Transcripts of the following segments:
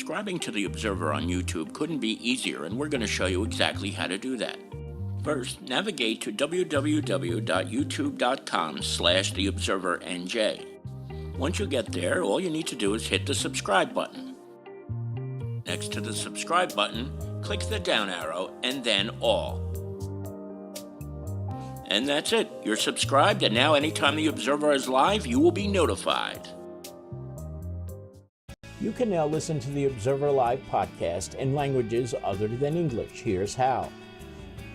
Subscribing to The Observer on YouTube couldn't be easier, and we're going to show you exactly how to do that. First, navigate to www.youtube.com/theobservernj. Once you get there, all you need to do is hit the subscribe button. Next to the subscribe button, click the down arrow and then all. And that's it. You're subscribed, and now anytime The Observer is live, you will be notified. You can now listen to the Observer Live podcast in languages other than English. Here's how.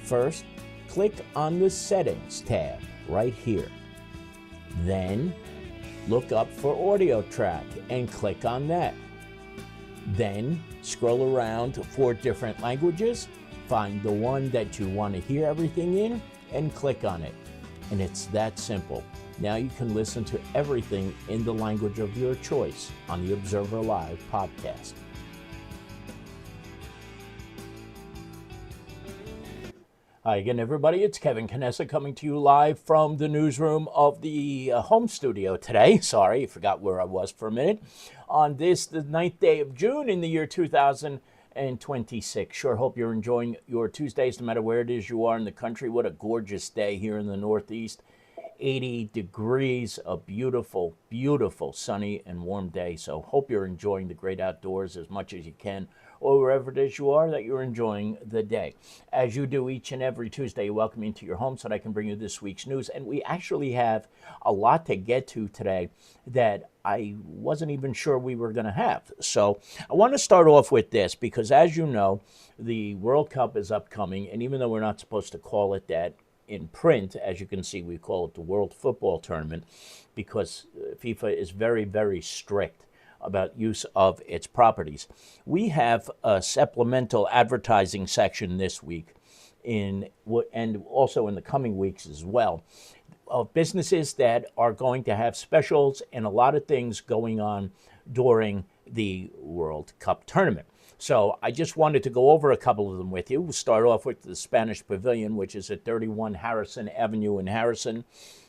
First, click on the Settings tab right here. Then, look up for audio track and click on that. Then, scroll around for different languages, find the one that you want to hear everything in, and click on it. And it's that simple. Now you can listen to everything in the language of your choice on the Observer Live podcast. Hi again, everybody. It's Kevin Knessa coming to you live from the newsroom of the home studio today. Sorry, I forgot where I was for a minute. On this, the 9th day of June in the year 2026. Sure hope you're enjoying your Tuesdays, no matter where it is you are in the country. What a gorgeous day here in the Northeast. 80 degrees, a beautiful, beautiful sunny and warm day. So hope you're enjoying the great outdoors as much as you can, or wherever it is you are, that you're enjoying the day. As you do each and every Tuesday, welcome me into your home so that I can bring you this week's news. And we actually have a lot to get to today that I wasn't even sure we were going to have. So I want to start off with this because, as you know, the World Cup is upcoming. And even though we're not supposed to call it that in print, as you can see, we call it the World Football Tournament because FIFA is very, very strict about use of its properties. We have a supplemental advertising section this week and also in the coming weeks as well, of businesses that are going to have specials and a lot of things going on during the World Cup tournament. So I just wanted to go over a couple of them with you. We'll start off with the Spanish Pavilion, which is at 31 Harrison Avenue in Harrison.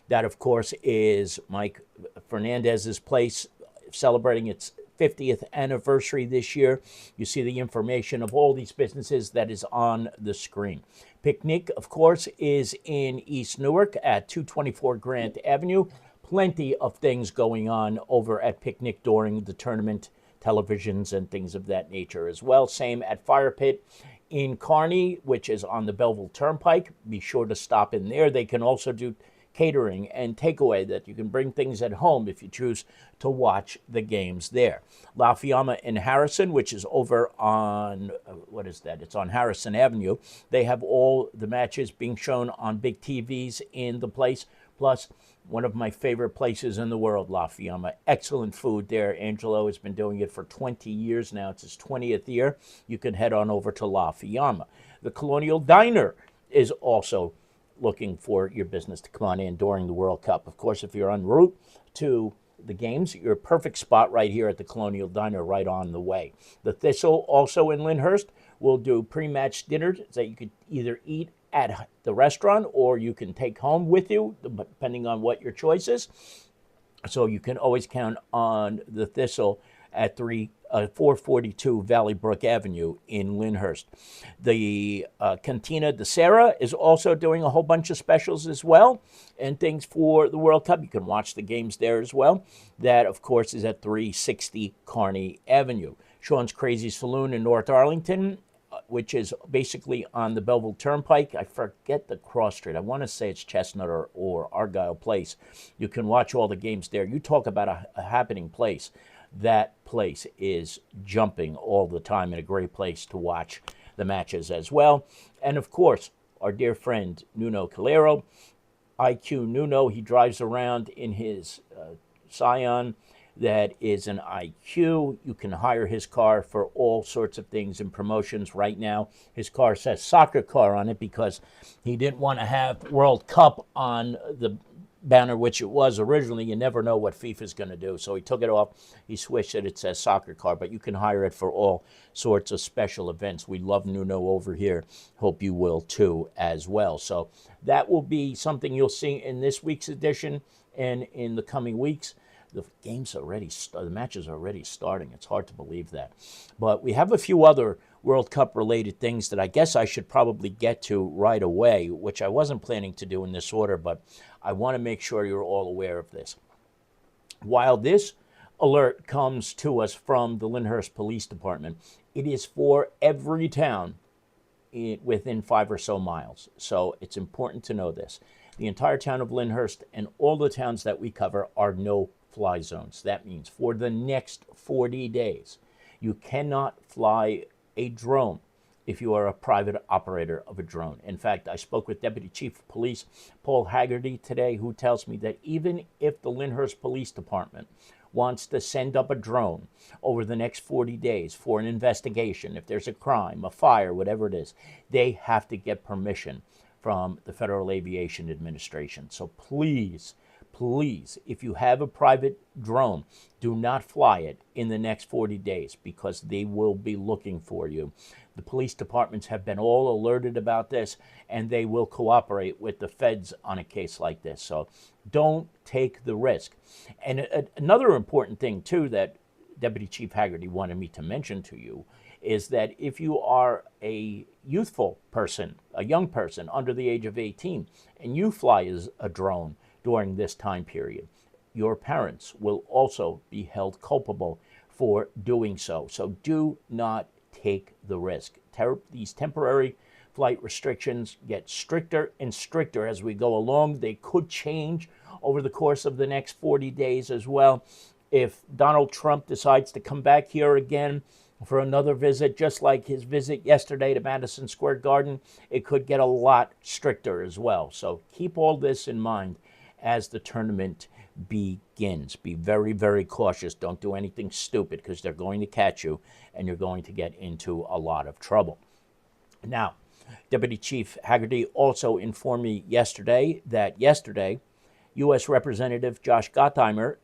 That, of course, is Mike Fernandez's place, celebrating its 50th anniversary this year. You see the information of all these businesses that is on the screen. Picnic, of course, is in East Newark at 224 Grant Avenue. Plenty of things going on over at Picnic during the tournament, televisions and things of that nature as well. Same at Fire Pit in Kearney, which is on the Belleville Turnpike. Be sure to stop in there. They can also do catering and takeaway, that you can bring things at home if you choose to watch the games there. La Fiamma in Harrison, which is over on, It's on Harrison Avenue. They have all the matches being shown on big TVs in the place. Plus, one of my favorite places in the world, La Fiamma. Excellent food there. Angelo has been doing it for 20 years now. It's his 20th year. You can head on over to La Fiamma. The Colonial Diner is also looking for your business to come on in during the World Cup. Of course, if you're en route to the games, you're a perfect spot right here at the Colonial Diner, right on the way. The Thistle, also in Lyndhurst, will do pre-match dinners that you could either eat at the restaurant or you can take home with you, depending on what your choice is. So you can always count on the Thistle at 442 Valley Brook Avenue in Lyndhurst. The Cantina de Serra is also doing a whole bunch of specials as well and things for the World Cup. You can watch the games there as well. That, of course, is at 360 Kearney Avenue. Sean's Crazy Saloon in North Arlington, which is basically on the Belleville Turnpike. I forget the cross street. I want to say it's Chestnut or Argyle Place. You can watch all the games there. You talk about a happening place. That place is jumping all the time and a great place to watch the matches as well. And of course, our dear friend Nuno Calero, IQ Nuno, he drives around in his Scion that is an IQ. You can hire his car for all sorts of things and promotions right now. His car says soccer car on it because he didn't want to have World Cup on the banner, which it was originally. You never know what FIFA's going to do. So he took it off. He switched it. It says soccer car, but you can hire it for all sorts of special events. We love Nuno over here. Hope you will too as well. So that will be something you'll see in this week's edition and in the coming weeks. the game's already, the match is already starting. It's hard to believe that. But we have a few other World Cup related things that I guess I should probably get to right away, which I wasn't planning to do in this order, but I want to make sure you're all aware of this. While this alert comes to us from the Lyndhurst Police Department, it is for every town within 5 or so miles. So it's important to know this. The entire town of Lyndhurst and all the towns that we cover are no-fly zones. That means for the next 40 days, you cannot fly a drone if you are a private operator of a drone. In fact, I spoke with Deputy Chief of Police Paul Haggerty today, who tells me that even if the Lyndhurst Police Department wants to send up a drone over the next 40 days for an investigation, if there's a crime, a fire, whatever it is, they have to get permission from the Federal Aviation Administration. So please, please, if you have a private drone, do not fly it in the next 40 days because they will be looking for you. The police departments have been all alerted about this, and they will cooperate with the feds on a case like this. So don't take the risk. And another important thing, too, that Deputy Chief Haggerty wanted me to mention to you is that if you are a youthful person, a young person under the age of 18, and you fly as a drone during this time period, your parents will also be held culpable for doing so. So do not take the risk. These temporary flight restrictions get stricter and stricter as we go along. They could change over the course of the next 40 days as well. If Donald Trump decides to come back here again for another visit, just like his visit yesterday to Madison Square Garden, it could get a lot stricter as well. So keep all this in mind as the tournament begins. Be very, very cautious. Don't do anything stupid because they're going to catch you and you're going to get into a lot of trouble. Now, Deputy Chief Haggerty also informed me yesterday that U.S. Representative Josh Gottheimer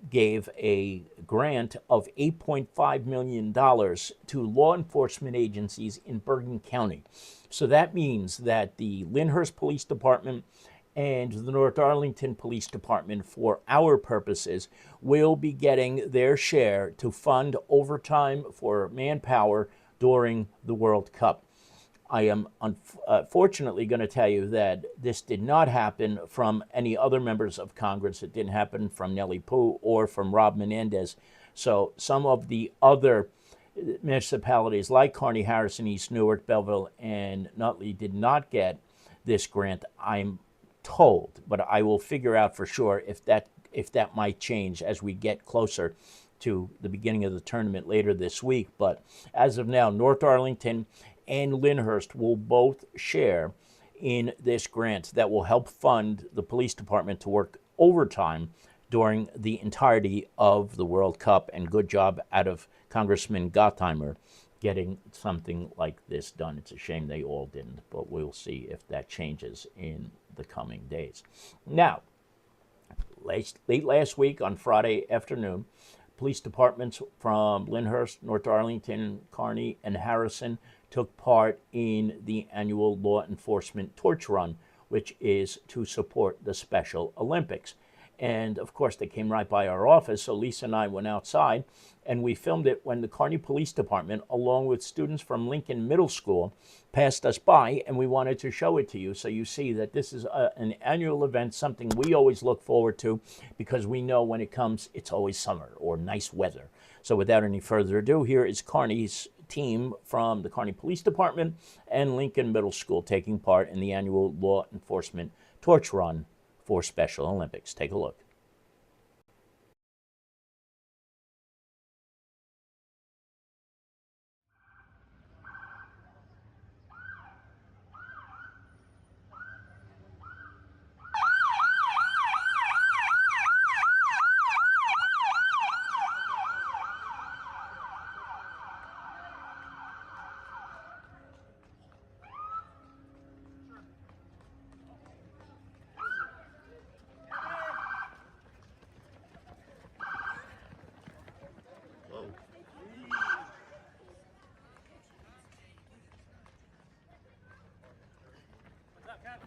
gave a grant of $8.5 million to law enforcement agencies in Bergen County. So that means that the Lyndhurst Police Department and the North Arlington Police Department, for our purposes, will be getting their share to fund overtime for manpower during the World Cup. I am unfortunately going to tell you that this did not happen from any other members of Congress. It didn't happen from Nellie Pooh or from Rob Menendez. So some of the other municipalities like Kearney, Harrison, East Newark, Belleville, and Nutley did not get this grant, I'm told. But I will figure out for sure if that might change as we get closer to the beginning of the tournament later this week. But as of now, North Arlington and Lyndhurst will both share in this grant that will help fund the police department to work overtime during the entirety of the World Cup. And good job out of Congressman Gottheimer getting something like this done. It's a shame they all didn't, but we'll see if that changes in the coming days. Now, late last week on Friday afternoon, police departments from Lyndhurst, North Arlington, Kearney, and Harrison took part in the annual law enforcement torch run, which is to support the Special Olympics. And of course, they came right by our office, so Lisa and I went outside and we filmed it when the Kearney Police Department, along with students from Lincoln Middle School, passed us by, and we wanted to show it to you so you see that this is an annual event, something we always look forward to because we know when it comes, it's always summer or nice weather. So without any further ado, here is Kearney's team from the Kearney Police Department and Lincoln Middle School taking part in the annual law enforcement torch run for Special Olympics. Take a look.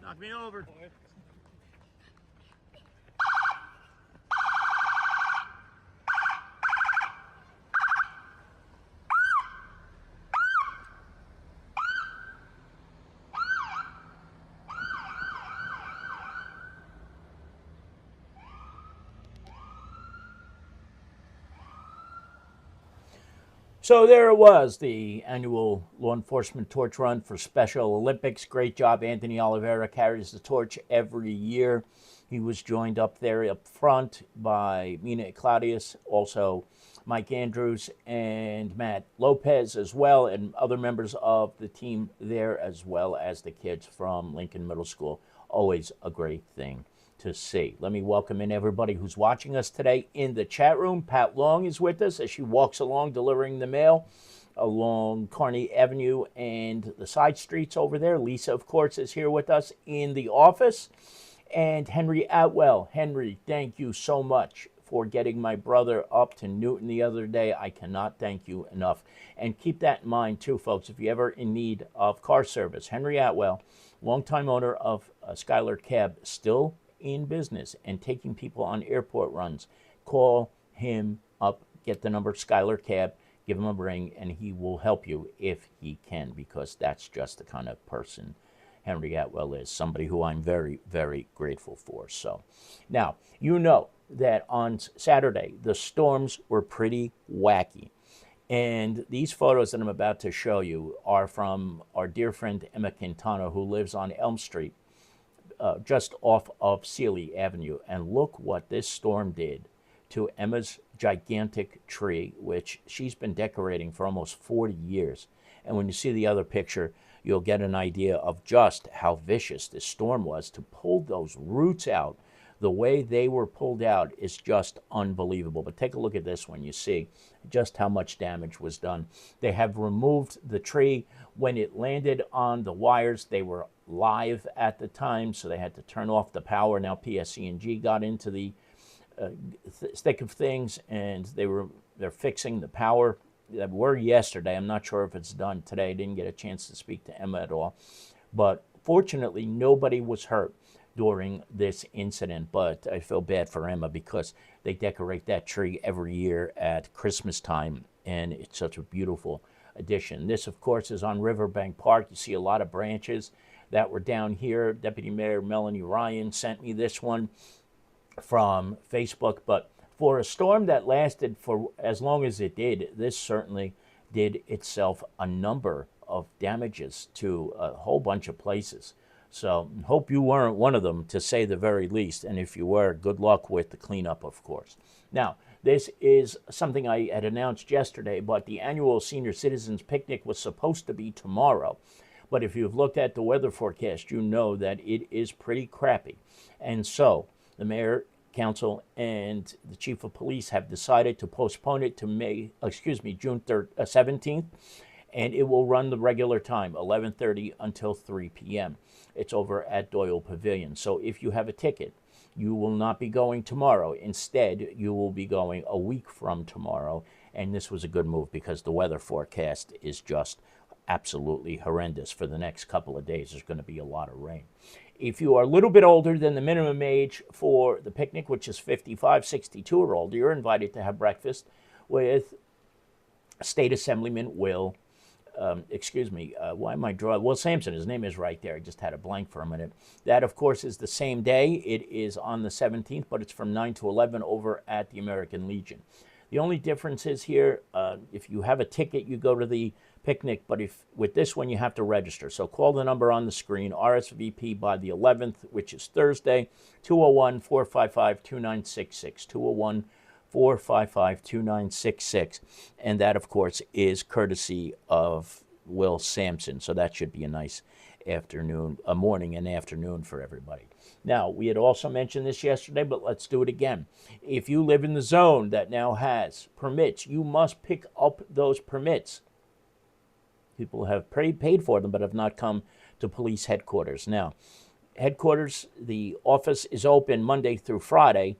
Knock me over. So there it was, the annual law enforcement torch run for Special Olympics. Great job. Anthony Oliveira carries the torch every year. He was joined up there up front by Mina Claudius, also Mike Andrews and Matt Lopez as well, and other members of the team there, as well as the kids from Lincoln Middle School. Always a great thing to see. Let me welcome in everybody who's watching us today in the chat room. Pat Long is with us as she walks along delivering the mail along Kearney Avenue and the side streets over there. Lisa, of course, is here with us in the office. And Henry Atwell. Henry, thank you so much for getting my brother up to Newton the other day. I cannot thank you enough. And keep that in mind, too, folks, if you're ever in need of car service. Henry Atwell, longtime owner of Skylar Cab, still in business and taking people on airport runs. Call him up, get the number Skylar Cab, give him a ring, and he will help you if he can, because that's just the kind of person Henry Atwell is, somebody who I'm very, very grateful for. So now, you know that on Saturday, the storms were pretty wacky. And these photos that I'm about to show you are from our dear friend Emma Quintana, who lives on Elm Street, just off of Sealy Avenue. And look what this storm did to Emma's gigantic tree, which she's been decorating for almost 40 years. And when you see the other picture, you'll get an idea of just how vicious this storm was. To pull those roots out the way they were pulled out is just unbelievable. But take a look at this one. You see just how much damage was done. They have removed the tree. When it landed on the wires, they were live at the time, so they had to turn off the power. Now PSE&G got into the thick of things, and they're fixing the power. That were yesterday. I'm not sure if it's done today. I didn't get a chance to speak to Emma at all. But fortunately, nobody was hurt during this incident. But I feel bad for Emma because they decorate that tree every year at Christmas time, and it's such a beautiful addition. This, of course, is on Riverbank Park. You see a lot of branches that were down here. Deputy Mayor Melanie Ryan sent me this one from Facebook, but for a storm that lasted for as long as it did, this certainly did itself a number of damages to a whole bunch of places. So hope you weren't one of them, to say the very least. And if you were, good luck with the cleanup, of course. Now, this is something I had announced yesterday, but the annual Senior Citizens Picnic was supposed to be tomorrow. But if you've looked at the weather forecast, you know that it is pretty crappy. And so the mayor, council, and the chief of police have decided to postpone it to June 17th, and it will run the regular time, 11:30 until 3 p.m. It's over at Doyle Pavilion. So if you have a ticket, you will not be going tomorrow. Instead, you will be going a week from tomorrow. And this was a good move because the weather forecast is just absolutely horrendous. For the next couple of days, there's going to be a lot of rain. If you are a little bit older than the minimum age for the picnic, which is 55, 62 or older, you're invited to have breakfast with State Assemblyman Will Sampson. His name is right there. I just had a blank for a minute. That, of course, is the same day. It is on the 17th, but it's from 9 to 11 over at the American Legion. The only difference is here, if you have a ticket, you go to the picnic, but if with this one, you have to register. So call the number on the screen, RSVP by the 11th, which is Thursday, 201-455-2966, 201-455-2966. And that, of course, is courtesy of Will Sampson. So that should be a nice morning and afternoon for everybody. Now, we had also mentioned this yesterday, but let's do it again. If you live in the zone that now has permits, you must pick up those permits. People have paid for them, but have not come to police headquarters. Now, headquarters, the office is open Monday through Friday,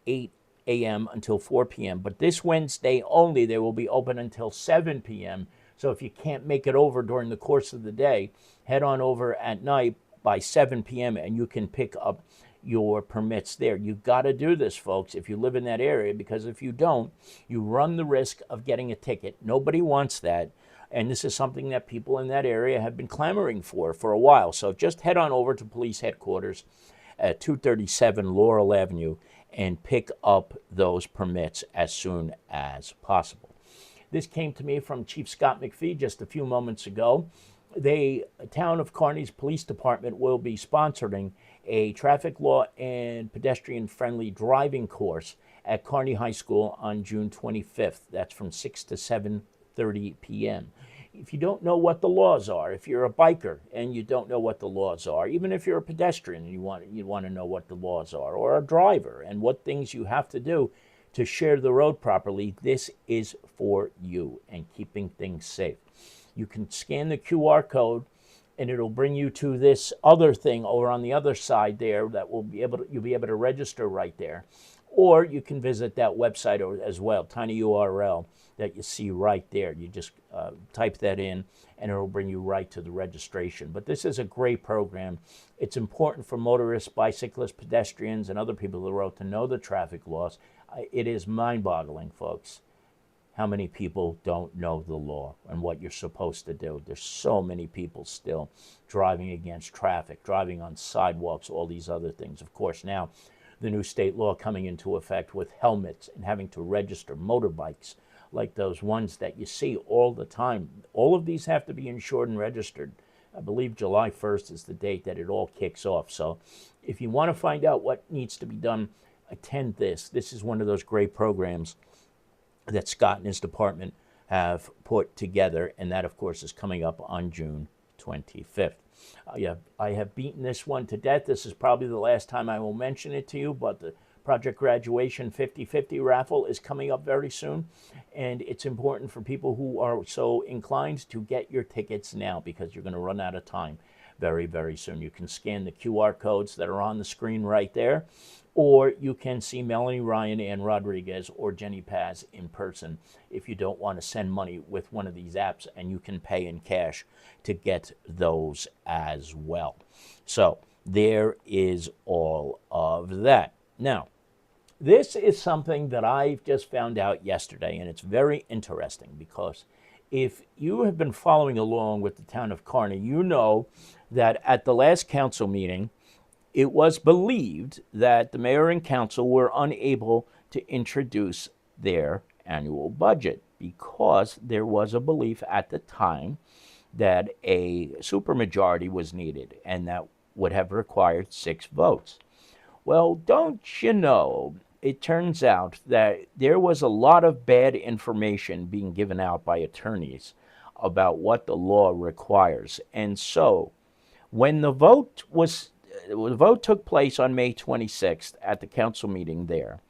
8 a.m. until 4 p.m. But this Wednesday only, they will be open until 7 p.m. So if you can't make it over during the course of the day, head on over at night by 7 p.m. and you can pick up your permits there. You've got to do this, folks, if you live in that area, because if you don't, you run the risk of getting a ticket. Nobody wants that. And this is something that people in that area have been clamoring for a while. So just head on over to police headquarters at 237 Laurel Avenue and pick up those permits as soon as possible. This came to me from Chief Scott McPhee just a few moments ago. The Town of Kearney's Police Department will be sponsoring a traffic law and pedestrian-friendly driving course at Kearney High School on June 25th. That's from 6 to 7:30 p.m. If you don't know what the laws are, if you're a biker and you don't know what the laws are, even if you're a pedestrian and you want to know what the laws are, or a driver and what things you have to do to share the road properly, this is for you and keeping things safe. You can scan the QR code and it'll bring you to this other thing over on the other side there that you'll be able to register right there. Or you can visit that website as well, tiny URL that you see right there. You just type that in and it'll bring you right to the registration. But this is a great program. It's important for motorists, bicyclists, pedestrians, and other people on the road to know the traffic laws. It is mind-boggling, folks, how many people don't know the law and what you're supposed to do. There's so many people still driving against traffic, driving on sidewalks, all these other things. Of course, now the new state law coming into effect with helmets and having to register motorbikes like those ones that you see all the time. All of these have to be insured and registered. I believe July 1st is the date that it all kicks off. So if you want to find out what needs to be done, attend this. This is one of those great programs that Scott and his department have put together, and that, of course, is coming up on June 25th. I have beaten this one to death. This is probably the last time I will mention it to you, but the Project Graduation 50/50 raffle is coming up very soon, and it's important for people who are so inclined to get your tickets now because you're going to run out of time very, very soon. You can scan the QR codes that are on the screen right there, or you can see Melanie Ryan, Ann Rodriguez, or Jenny Paz in person if you don't want to send money with one of these apps, and you can pay in cash to get those as well. So there is all of that. Now, this is something that I've just found out yesterday, and it's very interesting because if you have been following along with the town of Kearney, you know that at the last council meeting, it was believed that the mayor and council were unable to introduce their annual budget because there was a belief at the time that a supermajority was needed, and that would have required 6 votes. Well, don't you know, it turns out that there was a lot of bad information being given out by attorneys about what the law requires. And so when the vote took place on May 26th at the council meeting there,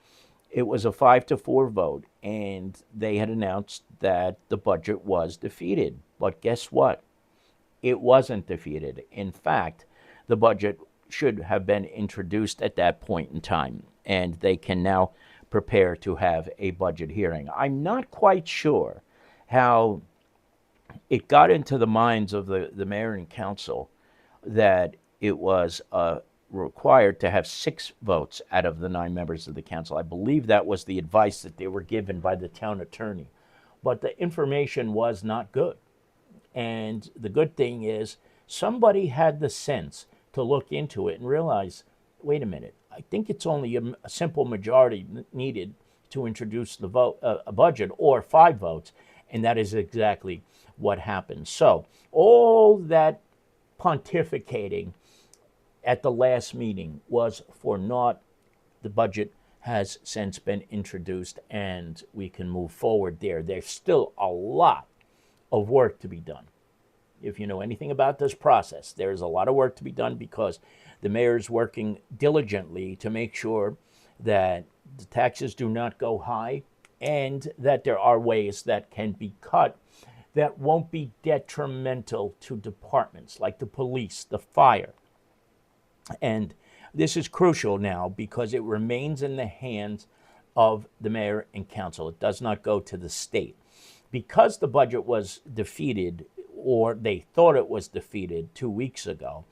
it was a 5-4 vote, and they had announced that the budget was defeated. But guess what? It wasn't defeated. In fact, the budget should have been introduced at that point in time, and they can now prepare to have a budget hearing. I'm not quite sure how it got into the minds of the mayor and council that it was required to have 6 votes out of the 9 members of the council. I believe that was the advice that they were given by the town attorney. But the information was not good. And the good thing is somebody had the sense to look into it and realize, wait a minute, I think it's only a simple majority needed to introduce the vote, a budget, or 5 votes, and that is exactly what happened. So all that pontificating at the last meeting was for naught. The budget has since been introduced, and we can move forward there. There's still a lot of work to be done. If you know anything about this process, there's a lot of work to be done because the mayor is working diligently to make sure that the taxes do not go high and that there are ways that can be cut that won't be detrimental to departments like the police, the fire. And this is crucial now because it remains in the hands of the mayor and council. It does not go to the state. Because the budget was defeated, or they thought it was defeated 2 weeks ago,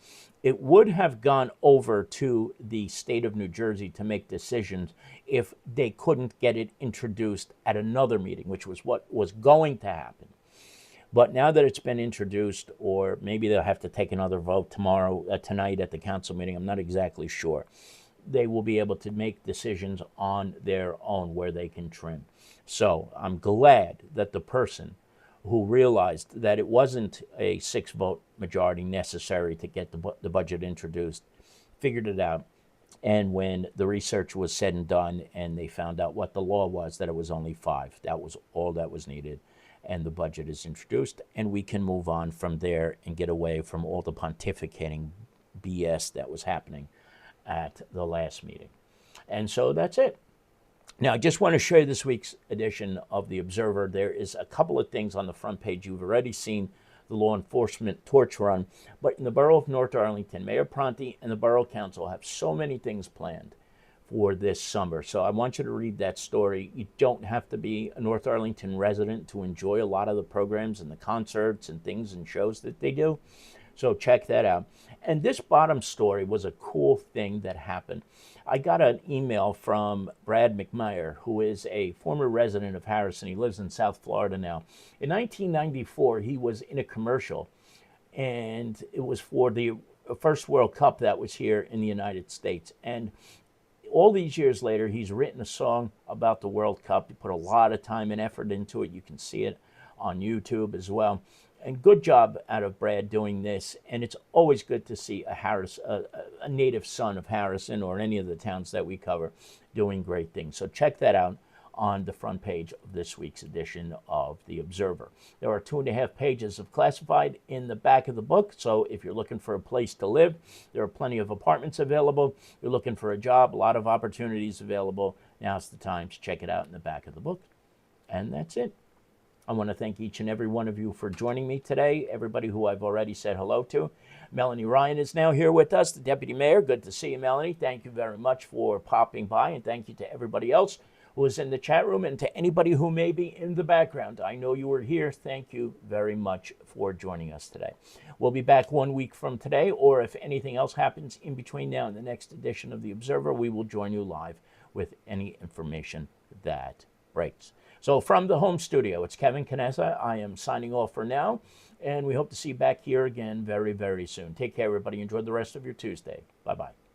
it would have gone over to the state of New Jersey to make decisions if they couldn't get it introduced at another meeting, which was what was going to happen. But now that it's been introduced, or maybe they'll have to take another vote tonight at the council meeting, I'm not exactly sure. they will be able to make decisions on their own where they can trim. So I'm glad that the person who realized that it wasn't a 6-vote majority necessary to get the budget introduced figured it out. And when the research was said and done and they found out what the law was, that it was only 5. That was all that was needed. And the budget is introduced, and we can move on from there and get away from all the pontificating BS that was happening at the last meeting. And so that's it. Now, I just want to show you this week's edition of The Observer. There is a couple of things on the front page. You've already seen the law enforcement torch run, but in the borough of North Arlington, Mayor Pronti and the Borough Council have so many things planned for this summer. So I want you to read that story. You don't have to be a North Arlington resident to enjoy a lot of the programs and the concerts and things and shows that they do. So check that out. And this bottom story was a cool thing that happened. I got an email from Brad McMyer, who is a former resident of Harrison. He lives in South Florida now. In 1994, he was in a commercial, and it was for the first World Cup that was here in the United States. And all these years later, he's written a song about the World Cup. He put a lot of time and effort into it. You can see it on YouTube as well. And good job out of Brad doing this. And it's always good to see a native son of Harrison or any of the towns that we cover doing great things. So check that out on the front page of this week's edition of The Observer. There are 2.5 pages of classified in the back of the book. So if you're looking for a place to live, there are plenty of apartments available. You're looking for a job, a lot of opportunities available. Now's the time to check it out in the back of the book. And that's it. I want to thank each and every one of you for joining me today, everybody who I've already said hello to. Melanie Ryan is now here with us, the Deputy Mayor. Good to see you, Melanie. Thank you very much for popping by, and thank you to everybody else who is in the chat room and to anybody who may be in the background. I know you were here. Thank you very much for joining us today. We'll be back 1 week from today, or if anything else happens in between now and the next edition of The Observer, we will join you live with any information that breaks. So from the home studio, it's Kevin Canessa. I am signing off for now, and we hope to see you back here again very, very soon. Take care, everybody. Enjoy the rest of your Tuesday. Bye-bye.